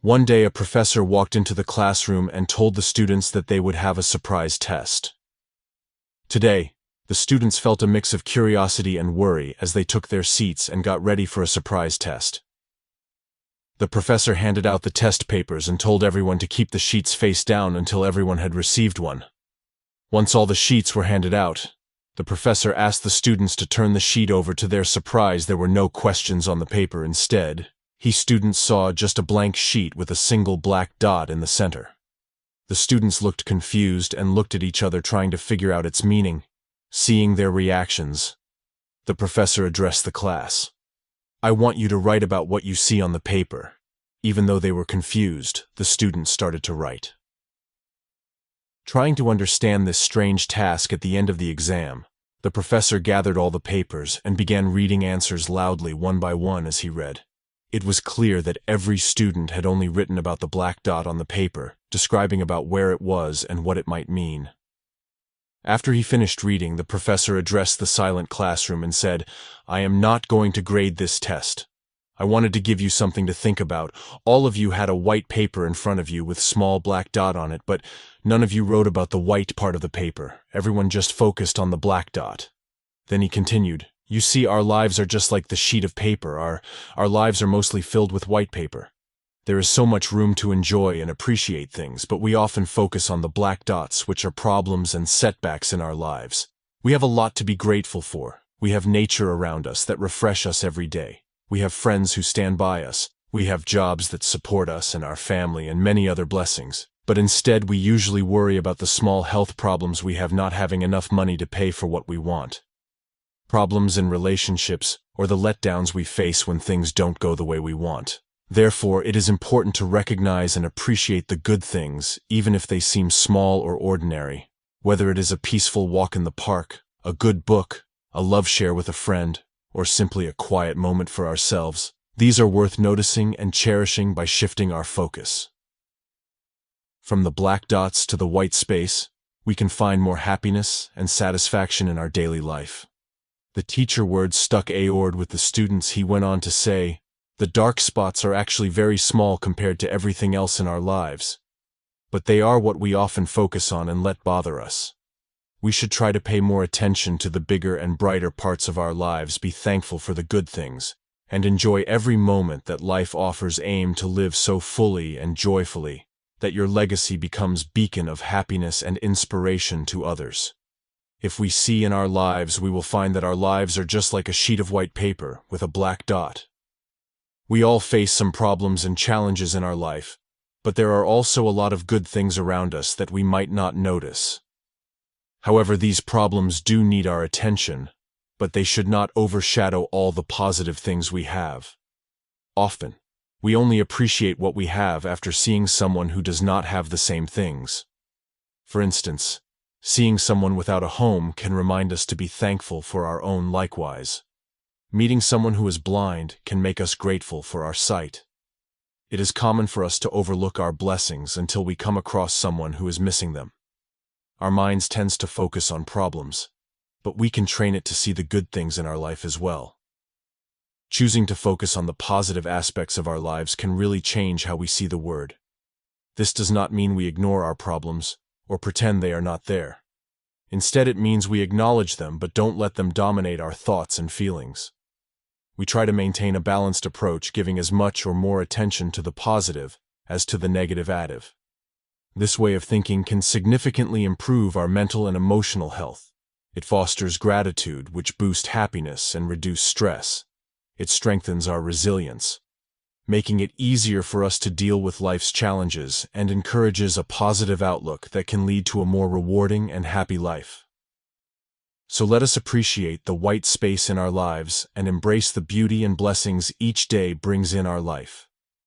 One day, a professor walked into the classroom and told the students that they would have a surprise test. Today, the students felt a mix of curiosity and worry as they took their seats and got ready for a surprise test. The professor handed out the test papers and told everyone to keep the sheets face down until everyone had received one. Once all the sheets were handed out, the professor asked the students to turn the sheet over. To their surprise, there were no questions on the paper. Instead, students saw just a blank sheet with a single black dot in the center. The students looked confused and looked at each other, trying to figure out its meaning. Seeing their reactions, the professor addressed the class. "I want you to write about what you see on the paper." Even though they were confused, the students started to write. Trying to understand this strange task at the end of the exam, the professor gathered all the papers and began reading answers loudly one by one as he read. It was clear that every student had only written about the black dot on the paper, describing about where it was and what it might mean. After he finished reading, the professor addressed the silent classroom and said, "I am not going to grade this test. I wanted to give you something to think about. All of you had a white paper in front of you with small black dot on it, but none of you wrote about the white part of the paper. Everyone just focused on the black dot." Then he continued, "You see, our lives are just like the sheet of paper. Our lives are mostly filled with white paper. There is so much room to enjoy and appreciate things, but we often focus on the black dots, which are problems and setbacks in our lives. We have a lot to be grateful for. We have nature around us that refresh us every day. We have friends who stand by us. We have jobs that support us and our family and many other blessings. But instead, we usually worry about the small health problems we have, not having enough money to pay for what we want. Problems in relationships, or the letdowns we face when things don't go the way we want. Therefore, it is important to recognize and appreciate the good things, even if they seem small or ordinary. Whether it is a peaceful walk in the park, a good book, a love share with a friend, or simply a quiet moment for ourselves, these are worth noticing and cherishing by shifting our focus. From the black dots to the white space, we can find more happiness and satisfaction in our daily life. The teacher words stuck aord with the students. He went on to say, "The dark spots are actually very small compared to everything else in our lives. But they are what we often focus on and let bother us. We should try to pay more attention to the bigger and brighter parts of our lives, be thankful for the good things, and enjoy every moment that life offers. Aim to live so fully and joyfully that your legacy becomes a beacon of happiness and inspiration to others." If we see in our lives, we will find that our lives are just like a sheet of white paper with a black dot. We all face some problems and challenges in our life, but there are also a lot of good things around us that we might not notice. However, these problems do need our attention, but they should not overshadow all the positive things we have. Often, we only appreciate what we have after seeing someone who does not have the same things. For instance, seeing someone without a home can remind us to be thankful for our own. Likewise, meeting someone who is blind can make us grateful for our sight. It is common for us to overlook our blessings until we come across someone who is missing them. Our minds tends to focus on problems, but we can train it to see the good things in our life as well. Choosing to focus on the positive aspects of our lives can really change how we see the world. This does not mean we ignore our problems or pretend they are not there. Instead, it means we acknowledge them but don't let them dominate our thoughts and feelings. We try to maintain a balanced approach, giving as much or more attention to the positive as to the negative. This way of thinking can significantly improve our mental and emotional health. It fosters gratitude, which boosts happiness and reduces stress. It strengthens our resilience, making it easier for us to deal with life's challenges, and encourages a positive outlook that can lead to a more rewarding and happy life. So let us appreciate the white space in our lives and embrace the beauty and blessings each day brings in our life.